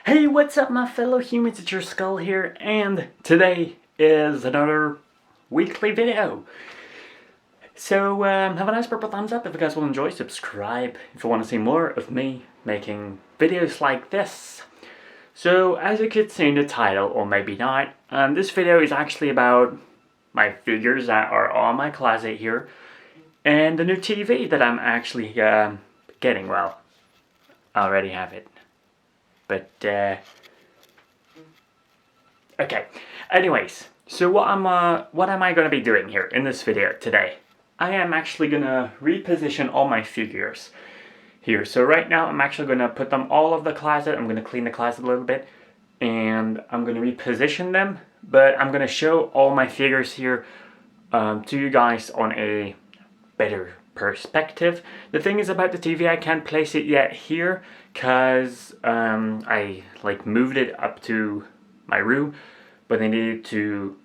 Hey, what's up my fellow humans, it's your Skull here, and today is another weekly video. So, have a nice purple thumbs up if you guys will enjoy, subscribe if you want to see more of me making videos like this. So, as you could see in the title, or maybe not, this video is actually about my figures that are on my closet here, and the new TV that I'm actually getting. Well, I already have it. But, okay. Anyways, so what am I going to be doing here in this video today? I am actually going to reposition all my figures here. So right now, I'm actually going to put them all over the closet. I'm going to clean the closet a little bit. And I'm going to reposition them. But I'm going to show all my figures here to you guys on a better perspective. The thing is about the TV, I can't place it yet here because I moved it up to my room, but I needed to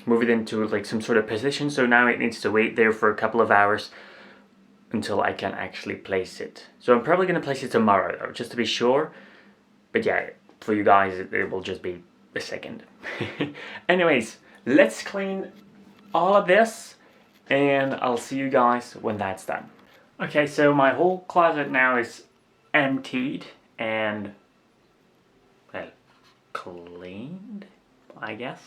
move it into some sort of position, so now it needs to wait there for a couple of hours until I can actually place it. So I'm probably going to place it tomorrow though, just to be sure. But yeah, for you guys it will just be a second. Anyways, let's clean all of this and I'll see you guys when that's done. Okay, so my whole closet now is emptied and, well, cleaned, I guess.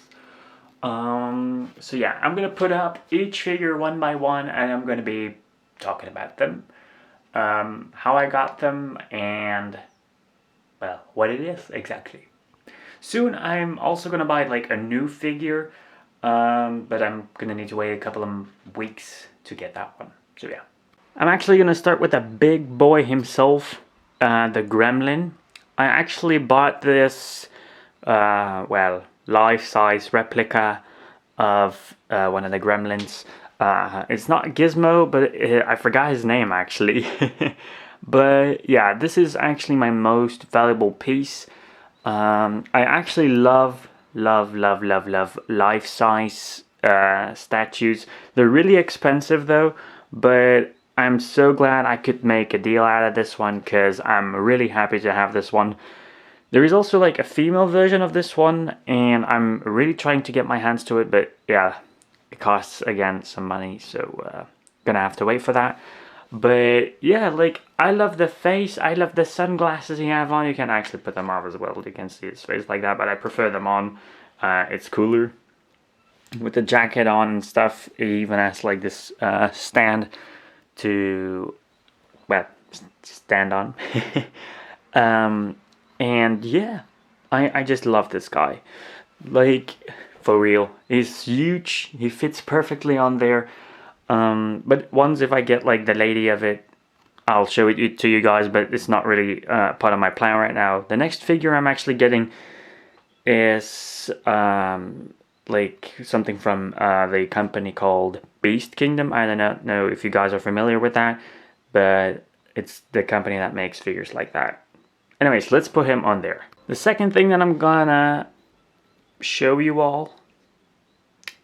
So yeah, I'm gonna put up each figure one by one and I'm gonna be talking about them, how I got them, and, well, what it is exactly. Soon I'm also gonna buy a new figure, but I'm gonna need to wait a couple of weeks to get that one. So yeah. I'm actually gonna start with the big boy himself, the Gremlin. I actually bought this, life-size replica of one of the Gremlins. It's not Gizmo, but I forgot his name actually. But yeah, this is actually my most valuable piece. I actually love life-size statues. They're really expensive though, but I'm so glad I could make a deal out of this one because I'm really happy to have this one. There is also a female version of this one and I'm really trying to get my hands to it, but yeah, it costs again some money, so gonna have to wait for that. But yeah, I love the face, I love the sunglasses he have on. You can actually put them off as well, you can see his face like that, but I prefer them on. It's cooler with the jacket on and stuff. It even has this stand to, well, stand on. And yeah, I just love this guy. For real, he's huge, he fits perfectly on there. But once if I get the lady of it, I'll show it to you guys, but it's not really part of my plan right now. The next figure I'm actually getting is something from the company called Beast Kingdom. I don't know if you guys are familiar with that, but it's the company that makes figures like that. Anyways, let's put him on there. The second thing that I'm gonna show you all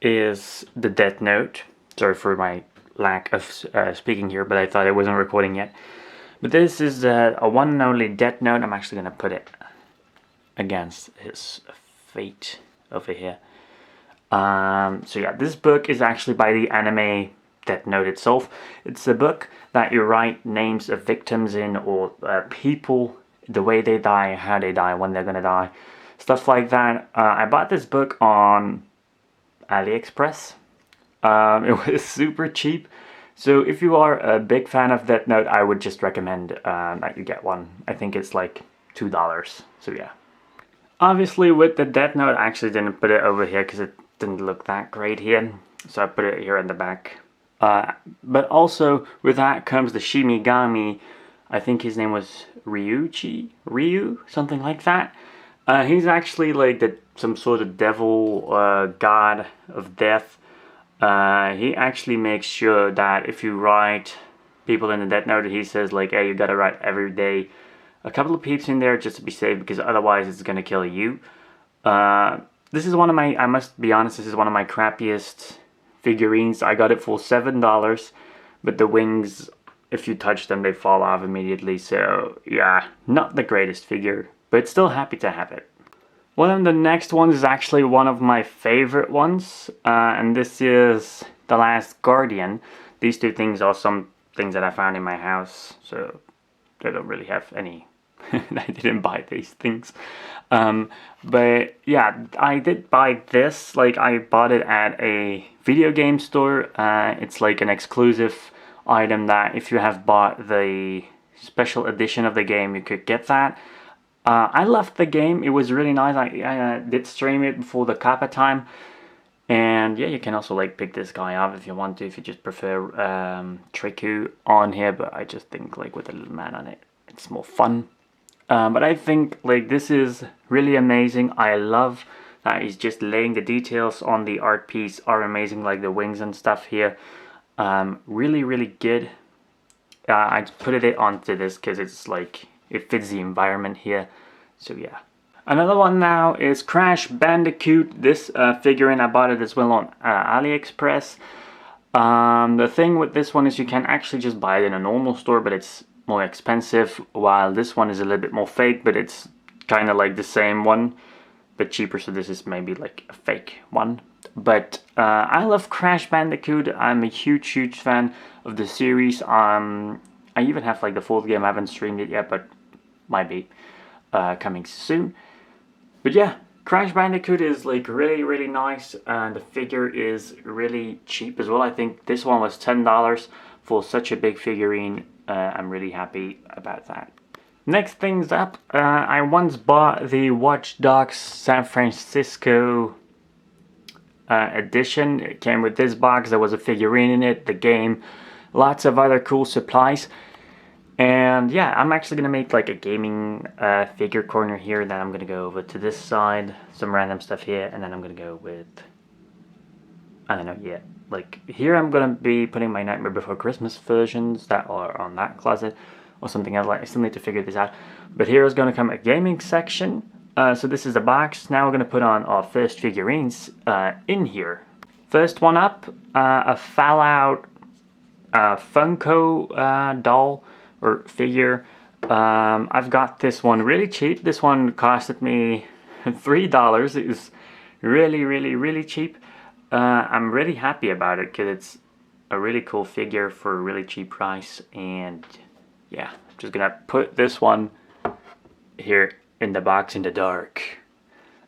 is the Death Note. Sorry for my lack of speaking here, but I thought I wasn't recording yet. But this is a one and only Death Note. I'm actually gonna put it against his fate over here. So yeah, this book is actually by the anime Death Note itself. It's a book that you write names of victims in, or people, the way they die, how they die, when they're gonna die, stuff like that. I bought this book on AliExpress. It was super cheap. So if you are a big fan of Death Note, I would just recommend that you get one. I think it's $2. So yeah. Obviously with the Death Note, I actually didn't put it over here because it didn't look that great here. So I put it here in the back. But also with that comes the Shimigami. I think his name was Ryu, something like that. He's actually some sort of devil, god of death. He actually makes sure that if you write people in the Death Note, he says hey, you gotta write every day a couple of peeps in there just to be safe, because otherwise it's gonna kill you. This is one of my, I must be honest, this is one of my crappiest figurines. I got it for $7, but the wings if you touch them, they fall off immediately. So yeah, not the greatest figure, but still happy to have it. One of the next ones is actually one of my favorite ones, and this is The Last Guardian. These two things are some things that I found in my house, so they don't really have any. I didn't buy these things. But yeah, I did buy this. Like, I bought it at a video game store. It's like an exclusive item that if you have bought the special edition of the game, you could get that. I loved the game. It was really nice. I did stream it before the coppa time. And yeah, you can also like pick this guy up if you want to, if you just prefer Triku on here. But I just think like with a little man on it, it's more fun. But I think like this is really amazing. I love that he's just laying the details on the art piece are amazing, like the wings and stuff here. Really, really good. I put it onto this because it's like it fits the environment here. So yeah. Another one now is Crash Bandicoot. This figurine, I bought it as well on AliExpress. The thing with this one is you can actually just buy it in a normal store, but it's more expensive, while this one is a little bit more fake, but it's kind of like the same one, but cheaper, so this is maybe like a fake one. But I love Crash Bandicoot. I'm a huge fan of the series. I even have like the full game. I haven't streamed it yet, but might be coming soon. But yeah, Crash Bandicoot is like really nice, and the figure is really cheap as well. I think this one was $10 for such a big figurine. I'm really happy about that. Next things up, I once bought the Watch Dogs San Francisco edition. It came with this box. There was a figurine in it, the game, lots of other cool supplies. And yeah, I'm actually going to make like a gaming figure corner here. Then I'm going to go over to this side, some random stuff here, and then I'm going to go with, I don't know, yeah. Like here I'm going to be putting my Nightmare Before Christmas versions that are on that closet or something else. Like, I still need to figure this out. But here is going to come a gaming section. So this is the box. Now we're going to put on our first figurines in here. First one up, a Fallout Funko doll or figure. I've got this one really cheap. This one costed me $3. It was really cheap. I'm really happy about it because it's a really cool figure for a really cheap price. And yeah, I'm just gonna put this one here in the box in the dark.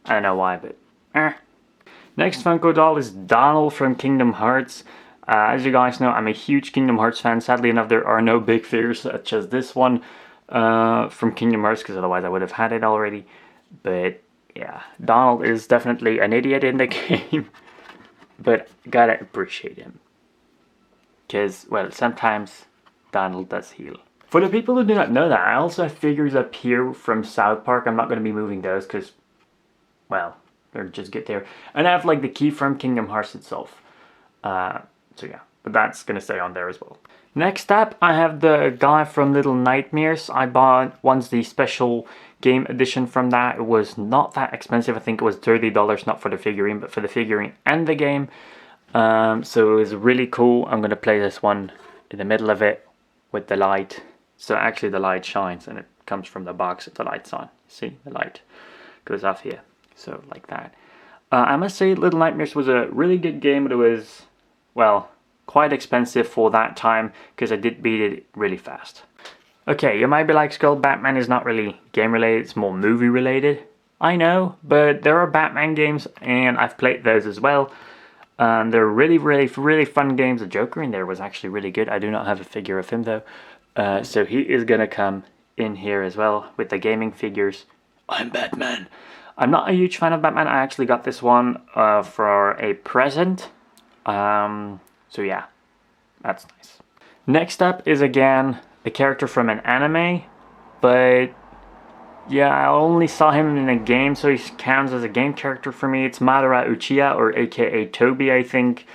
I don't know why, but Next Funko doll is Donald from Kingdom Hearts. As you guys know, I'm a huge Kingdom Hearts fan. Sadly enough, there are no big figures such as this one from Kingdom Hearts, because otherwise I would have had it already. But yeah, Donald is definitely an idiot in the game, but gotta appreciate him. Because, well, sometimes Donald does heal. For the people who do not know that, I also have figures up here from South Park. I'm not going to be moving those because, well, they're just get there. And I have like the key from Kingdom Hearts itself. So yeah, but that's going to stay on there as well. Next up, I have the guy from Little Nightmares. I bought once the special game edition from that. It was not that expensive. I think it was $30, not for the figurine, but for the figurine and the game. So it was really cool. I'm going to play this one in the middle of it with the light. So actually the light shines and it comes from the box that the light's on. See, the light goes off here. So like that. I must say Little Nightmares was a really good game, but it was, well, quite expensive for that time because I did beat it really fast. Okay, you might be like, Skull, Batman is not really game related, it's more movie related. I know, but there are Batman games and I've played those as well. They're really fun games. The Joker in there was actually really good. I do not have a figure of him though. So he is gonna come in here as well with the gaming figures. I'm Batman. I'm not a huge fan of Batman. I actually got this one for a present. So yeah, that's nice. Next up is again a character from an anime, but yeah, I only saw him in a game, so he counts as a game character for me. It's Madora Uchiha, or aka Toby, I think.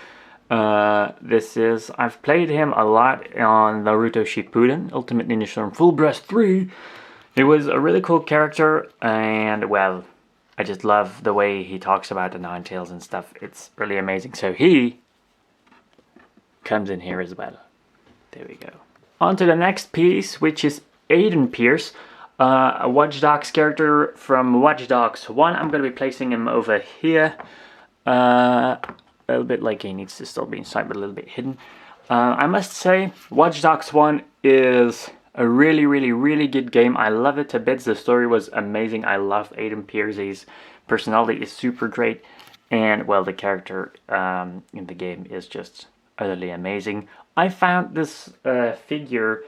I've played him a lot on Naruto Shippuden, Ultimate Ninja Storm Full Breast 3. It was a really cool character, and well, I just love the way he talks about the Nine Tails and stuff. It's really amazing. So he comes in here as well. There we go. On to the next piece, which is Aiden Pierce, a Watch Dogs character from Watch Dogs 1. I'm going to be placing him over here. A little bit like he needs to still be inside, but a little bit hidden. I must say, Watch Dogs 1 is a really good game. I love it to bits. The story was amazing. I love Aiden Pierce. His personality is super great. And, well, the character in the game is just utterly amazing. I found this figure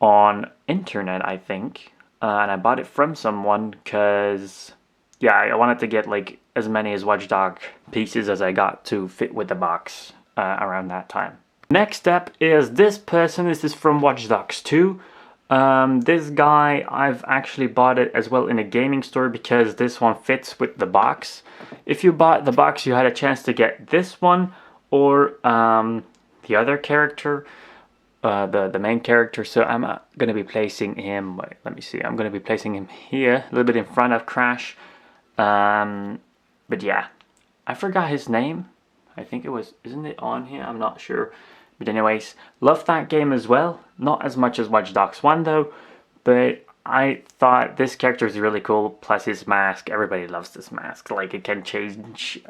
on internet, I think. And I bought it from someone because, yeah, I wanted to get, like, as many as Watch Dog pieces as I got to fit with the box around that time. Next up is this person. This is from Watch Dogs 2. This guy, I've actually bought it as well in a gaming store because this one fits with the box. If you bought the box, you had a chance to get this one or the other character, the main character. So I'm going to be placing him, wait, let me see. I'm going to be placing him here, a little bit in front of Crash. But yeah, I forgot his name. I think it was, isn't it on here? I'm not sure. But anyways, love that game as well. Not as much as Watch Dogs 1 though, but I thought this character is really cool. Plus his mask, everybody loves this mask. Like it can change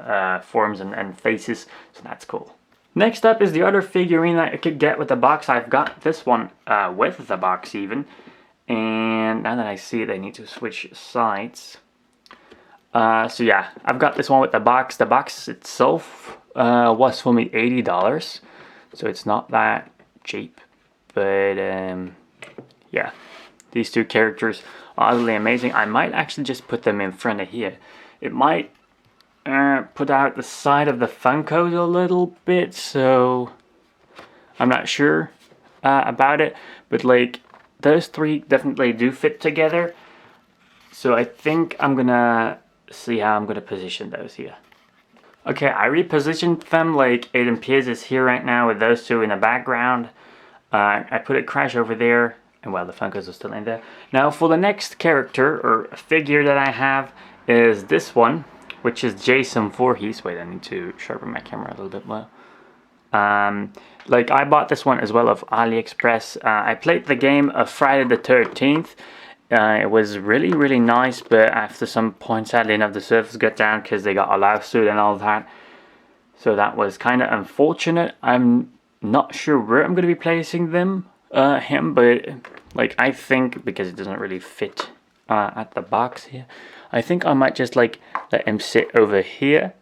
forms and faces, so that's cool. Next up is the other figurine that I could get with the box. I've got this one with the box even. And now that I see it, I need to switch sides. So yeah, I've got this one with the box. The box itself was for me $80. So it's not that cheap, but yeah, these two characters are utterly amazing. I might actually just put them in front of here. It might put out the side of the Funkos a little bit, so I'm not sure about it. But like, those three definitely do fit together. So I think I'm gonna see how I'm gonna position those here. Okay, I repositioned them. Like Aiden Pierce is here right now with those two in the background. I put a Crash over there, and well, the Funkos are still in there. Now for the next character or figure that I have is this one, which is Jason Voorhees. Wait, I need to sharpen my camera a little bit more. Like I bought this one as well of AliExpress. I played the game of Friday the 13th. It was really nice, but after some point, sadly enough, the servers got down because they got a lawsuit and all that. So that was kind of unfortunate. I'm not sure where I'm going to be placing him, but like I think because it doesn't really fit at the box here, I think I might just like let him sit over here.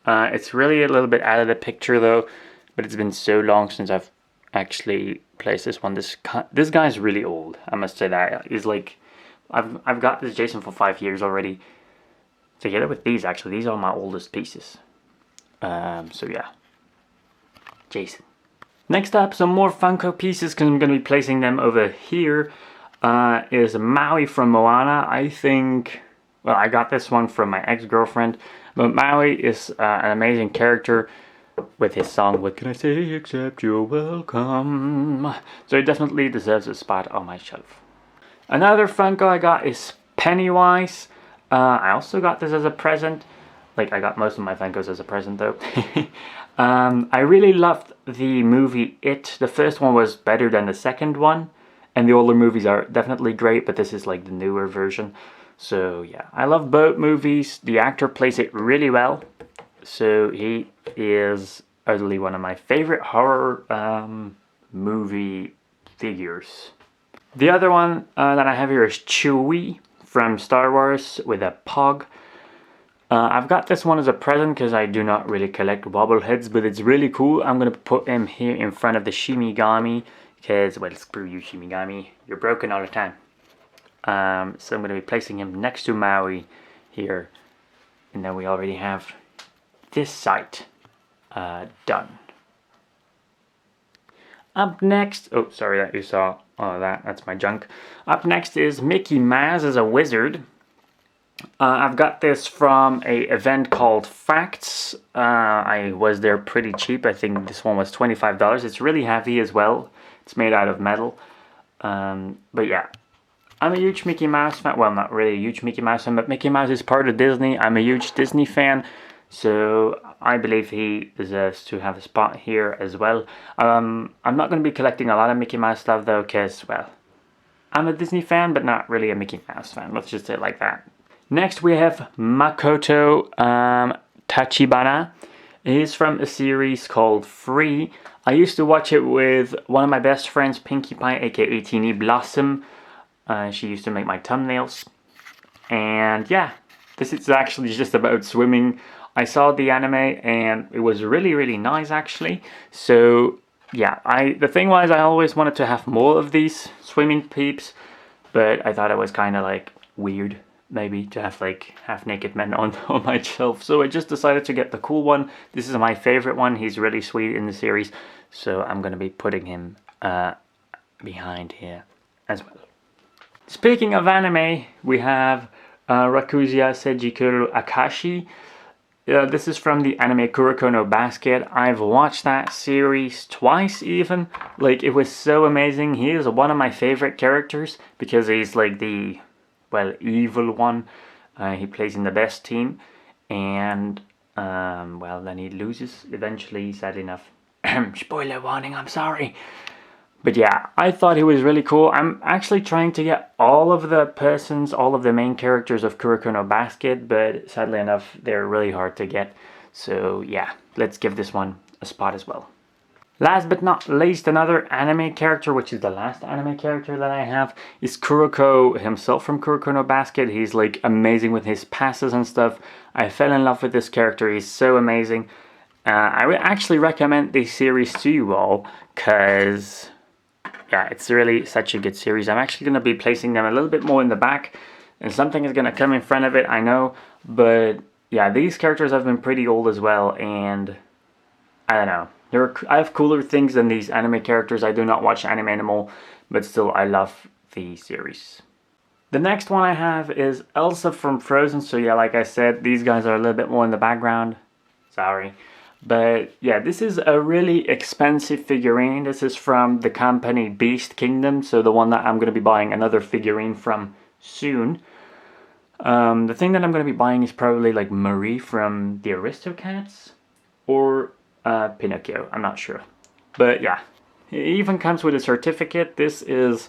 It's really a little bit out of the picture though, but it's been so long since I've actually place this one. This guy's really old, I must say that. He's like, I've got this Jason for 5 years already. Together with these, actually, these are my oldest pieces. So yeah, Jason. Next up, some more Funko pieces, because I'm going to be placing them over here. Is Maui from Moana. I think, well, I got this one from my ex-girlfriend, but Maui is an amazing character. With his song, what can I say except you're welcome? So it definitely deserves a spot on my shelf. Another Funko I got is Pennywise. I also got this as a present. Like, I got most of my Funkos as a present though. I really loved the movie It. The first one was better than the second one. And the older movies are definitely great, but this is like the newer version. So yeah, I love both movies. The actor plays it really well. So he is utterly one of my favorite horror movie figures. The other one that I have here is Chewy from Star Wars with a pug. I've got this one as a present because I do not really collect bobbleheads, but it's really cool. I'm going to put him here in front of the Shimigami because, well, screw you Shimigami, you're broken all the time. So I'm going to be placing him next to Maui here, and then we already have this site done. Up next, oh sorry that you saw all of that, that's my junk. Up next is Mickey Mouse as a wizard. I've got this from a event called Facts. I was there pretty cheap. I think this one was $25. It's really heavy as well. It's made out of metal. But yeah, I'm a huge Mickey Mouse fan. Well, not really a huge Mickey Mouse fan, but Mickey Mouse is part of Disney. I'm a huge Disney fan. So I believe he deserves to have a spot here as well. I'm not going to be collecting a lot of Mickey Mouse stuff though, because, well, I'm a Disney fan, but not really a Mickey Mouse fan. Let's just say it like that. Next, we have Makoto Tachibana. He's from a series called Free. I used to watch it with one of my best friends, Pinkie Pie, aka Teeny Blossom. She used to make my thumbnails. And yeah, this is actually just about swimming. I saw the anime and it was really, really nice actually. So yeah, the thing was I always wanted to have more of these swimming peeps, but I thought it was kind of like weird maybe to have like half-naked men on my shelf. So I just decided to get the cool one. This is my favorite one. He's really sweet in the series. So I'm going to be putting him behind here as well. Speaking of anime, we have Rakuzia, Sejikuru, Akashi. This is from the anime Kuroko no Basket. I've watched that series twice even. Like, it was so amazing. He is one of my favorite characters because he's like the, well, evil one. He plays in the best team. And, well, then he loses eventually, sadly enough. Spoiler warning, I'm sorry. But yeah, I thought he was really cool. I'm actually trying to get all of the main characters of Kuroko no Basket, but sadly enough, they're really hard to get. So yeah, let's give this one a spot as well. Last but not least, another anime character, which is the last anime character that I have, is Kuroko himself from Kuroko no Basket. He's like amazing with his passes and stuff. I fell in love with this character. He's so amazing. I would actually recommend this series to you all, because yeah, it's really such a good series. I'm actually going to be placing them a little bit more in the back, and something is going to come in front of it, I know. But yeah, these characters have been pretty old as well, and I don't know. I have cooler things than these anime characters. I do not watch anime anymore, but still, I love the series. The next one I have is Elsa from Frozen. So yeah, like I said, these guys are a little bit more in the background. Sorry. But yeah, this is a really expensive figurine. This is from the company Beast Kingdom, so the one that I'm going to be buying another figurine from soon. The thing that I'm going to be buying is probably like Marie from the Aristocats or Pinocchio, I'm not sure. But yeah, it even comes with a certificate. This is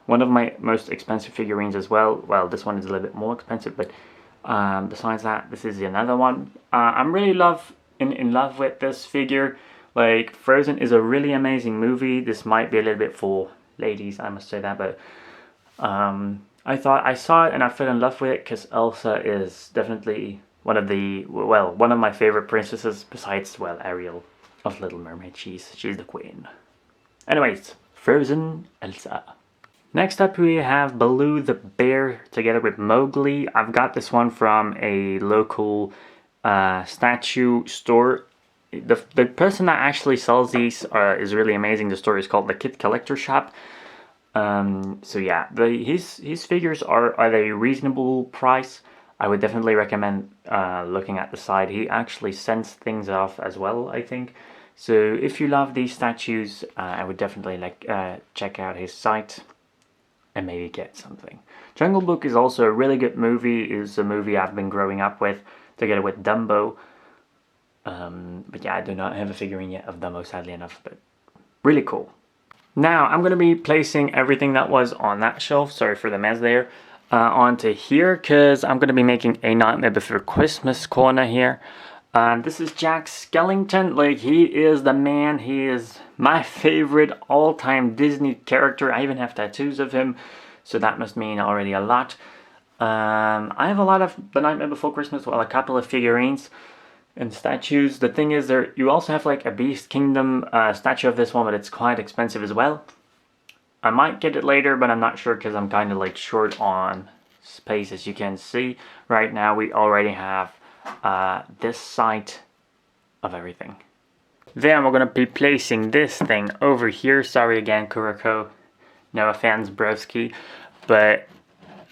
one of my most expensive figurines as well. Well, this one is a little bit more expensive, but besides that, this is another one. I'm really in love with this figure. Like, Frozen is a really amazing movie. This might be a little bit for ladies, I must say that, but I saw it and I fell in love with it because Elsa is definitely one of my favorite princesses besides, well, Ariel of Little Mermaid. She's the queen. Anyways, Frozen Elsa. Next up we have Baloo the bear together with Mowgli. I've got this one from a local statue store. The person that actually sells these is really amazing. The store is called the Kid Collector Shop. So yeah, his figures are at a reasonable price. I would definitely recommend looking at the side. He actually sends things off as well, I think. So if you love these statues, I would definitely check out his site and maybe get something. Jungle Book is also a really good movie. It's a movie I've been growing up with, together with Dumbo. But yeah, I do not have a figurine yet of Dumbo, sadly enough, but really cool. Now, I'm going to be placing everything that was on that shelf, sorry for the mess there, onto here, because I'm going to be making a Nightmare Before Christmas corner here. This is Jack Skellington. Like, he is the man. He is my favorite all-time Disney character. I even have tattoos of him, so that must mean already a lot. I have a lot of The Nightmare Before Christmas, well, a couple of figurines and statues. The thing is, you also have like a Beast Kingdom statue of this one, but it's quite expensive as well. I might get it later, but I'm not sure because I'm kind of like short on space, as you can see. Right now we already have this side of everything. Then we're going to be placing this thing over here. Sorry again, Kuroko. No offense, broski. But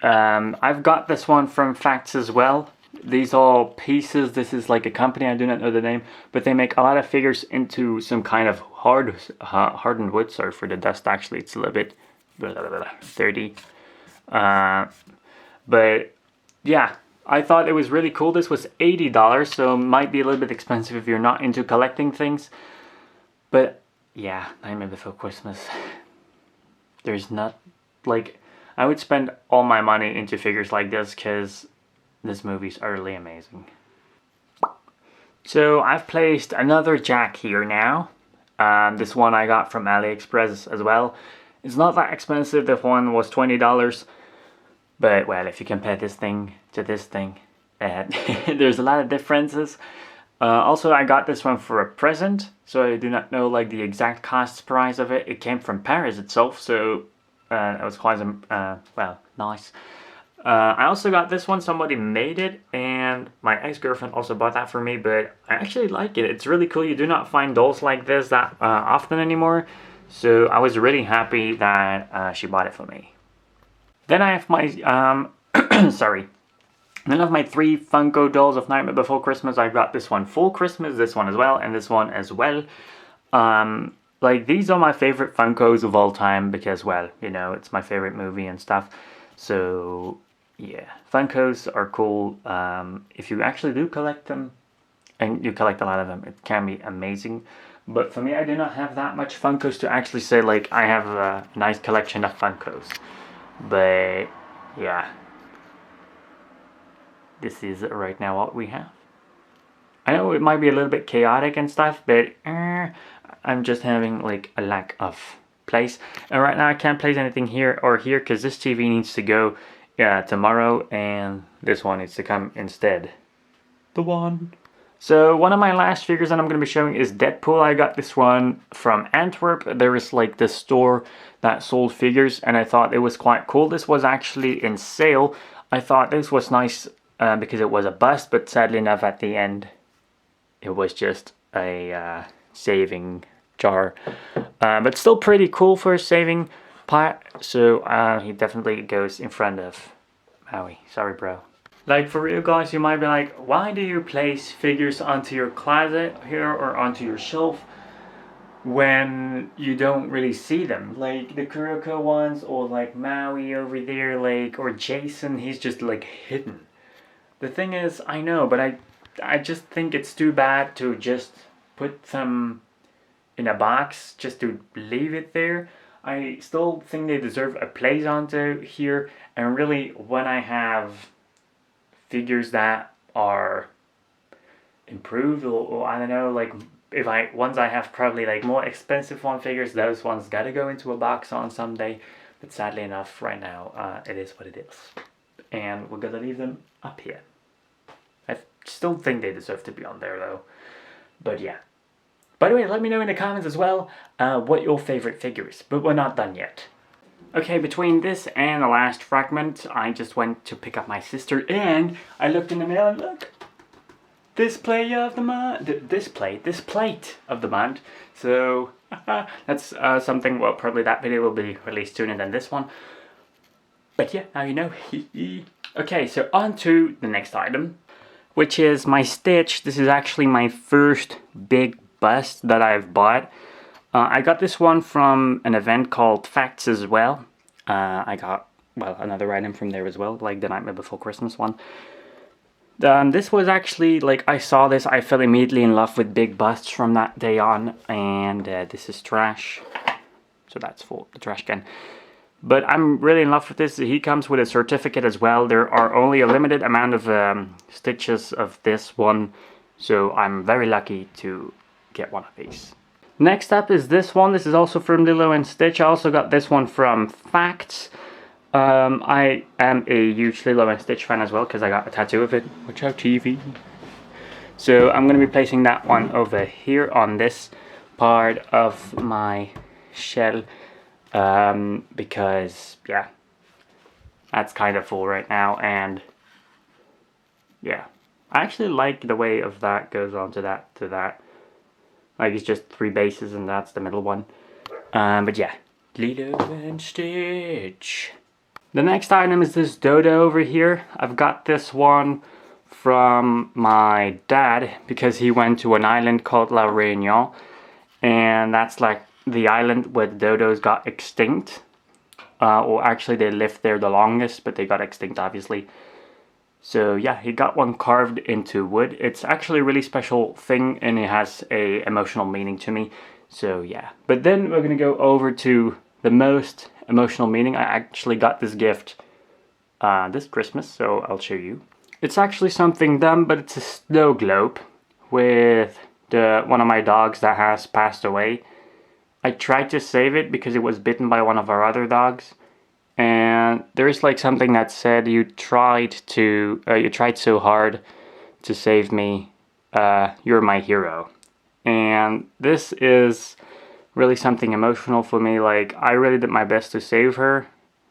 I've got this one from Facts as well. These are pieces. This is like a company, I do not know the name, but they make a lot of figures into some kind of hardened wood. Sorry for the dust, actually, it's a little bit dirty. But yeah, I thought it was really cool. This was $80, so might be a little bit expensive if you're not into collecting things. But yeah, Nightmare Before Christmas. There's not, like, I would spend all my money into figures like this because this movie's utterly amazing. So I've placed another Jack here now. This one I got from AliExpress as well. It's not that expensive. This one was $20. But, well, if you compare this thing to this thing, there's a lot of differences. Also, I got this one for a present, so I do not know like the exact cost price of it. It came from Paris itself, so it was quite, well, nice. I also got this one, somebody made it, and my ex-girlfriend also bought that for me, but I actually like it. It's really cool. You do not find dolls like this that often anymore, so I was really happy that she bought it for me. Then I have my, sorry. Then of my 3 Funko dolls of Nightmare Before Christmas, I got this one full Christmas, this one as well, and this one as well. Like, these are my favorite Funkos of all time because, well, you know, it's my favorite movie and stuff. So, yeah, Funkos are cool. If you actually do collect them, and you collect a lot of them, it can be amazing. But for me, I do not have that much Funkos to actually say, like, I have a nice collection of Funkos. But, yeah. This is right now what we have. I know it might be a little bit chaotic and stuff, but I'm just having, like, a lack of place. And right now I can't place anything here or here because this TV needs to go tomorrow and this one needs to come instead. The one. So one of my last figures that I'm going to be showing is Deadpool. I got this one from Antwerp. There is like this store that sold figures and I thought it was quite cool. This was actually in sale. I thought this was nice because it was a bust, but sadly enough at the end it was just a saving jar. But still pretty cool for a saving part. So he definitely goes in front of Maui. Sorry, bro. Like, for real, guys, you might be like, why do you place figures onto your closet here or onto your shelf when you don't really see them? Like, the Kuroko ones or, like, Maui over there, like, or Jason, he's just, like, hidden. The thing is, I know, but I just think it's too bad to just put them in a box just to leave it there. I still think they deserve a place onto here, and really, when I have figures that are improved or I don't know, like once I have probably like more expensive one figures, those ones gotta go into a box on someday. But sadly enough, right now it is what it is, and we're gonna leave them up here. I still think they deserve to be on there though. But yeah. By the way, let me know in the comments as well what your favorite figure is. But we're not done yet. Okay, between this and the last fragment, I just went to pick up my sister and I looked in the mail and look, display of the month, this plate of the month. So that's something, well, probably that video will be released sooner than this one. But yeah, now you know. Okay, so on to the next item, which is my Stitch. This is actually my first big bust that I've bought. I got this one from an event called Facts as well. I got, well, another item from there as well, like the Nightmare Before Christmas one. This was actually, like, I saw this, I fell immediately in love with big busts from that day on, and this is trash. So that's for the trash can. But I'm really in love with this. He comes with a certificate as well. There are only a limited amount of stitches of this one, so I'm very lucky to get one of these. Next up is this one. This is also from Lilo and Stitch. I also got this one from Facts. I am a huge Lilo and Stitch fan as well because I got a tattoo of it. Watch out, TV. So I'm going to be placing that one over here on this part of my shell because, yeah, that's kind of full right now. And, yeah, I actually like the way of that goes on to that. Like, it's just 3 bases and that's the middle one. But yeah, Lilo and Stitch. The next item is this dodo over here. I've got this one from my dad because he went to an island called La Réunion. And that's like the island where the dodos got extinct. Or actually they lived there the longest, but they got extinct obviously. So yeah, he got one carved into wood. It's actually a really special thing, and it has a emotional meaning to me. So yeah, but then we're gonna go over to the most emotional meaning. I actually got this gift this Christmas, so I'll show you. It's actually something dumb, but it's a snow globe with one of my dogs that has passed away. I tried to save it because it was bitten by one of our other dogs, and there's like something that said you tried so hard to save me. You're my hero, and this is really something emotional for me. Like, I really did my best to save her.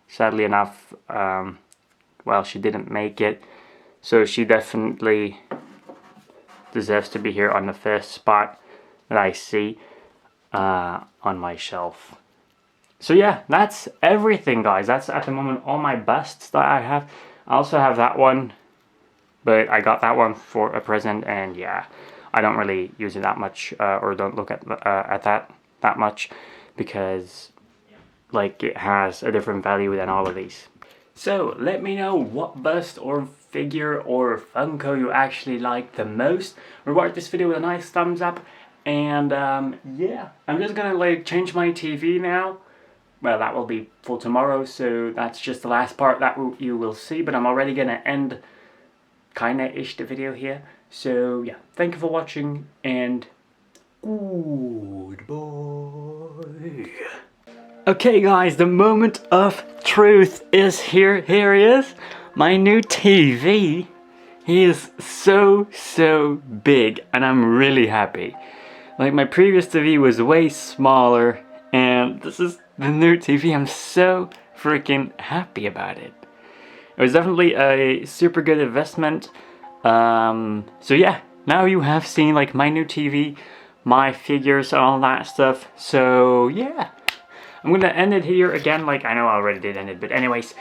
Sadly enough, well, she didn't make it, so she definitely deserves to be here on the first spot that I see on my shelf. So yeah, that's everything, guys. That's at the moment all my busts that I have. I also have that one, but I got that one for a present, and yeah, I don't really use it that much, or don't look at that much, because like it has a different value than all of these. So let me know what bust or figure or Funko you actually like the most. Reward this video with a nice thumbs up, and yeah, I'm just gonna like change my TV now. Well, that will be for tomorrow, so that's just the last part that you will see, but I'm already gonna end kinda-ish the video here. So yeah, thank you for watching, and goodbye. Okay guys, the moment of truth is here. Here he is, my new TV. He is so big, and I'm really happy. Like, my previous TV was way smaller, and this is the new TV. I'm so freaking happy about it. It was definitely a super good investment. So yeah, now you have seen like my new TV, my figures, and all that stuff. So yeah, I'm gonna end it here again. Like, I know I already did end it, but anyways,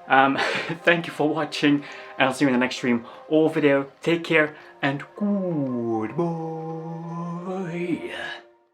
thank you for watching, and I'll see you in the next stream or video. Take care, and goodbye.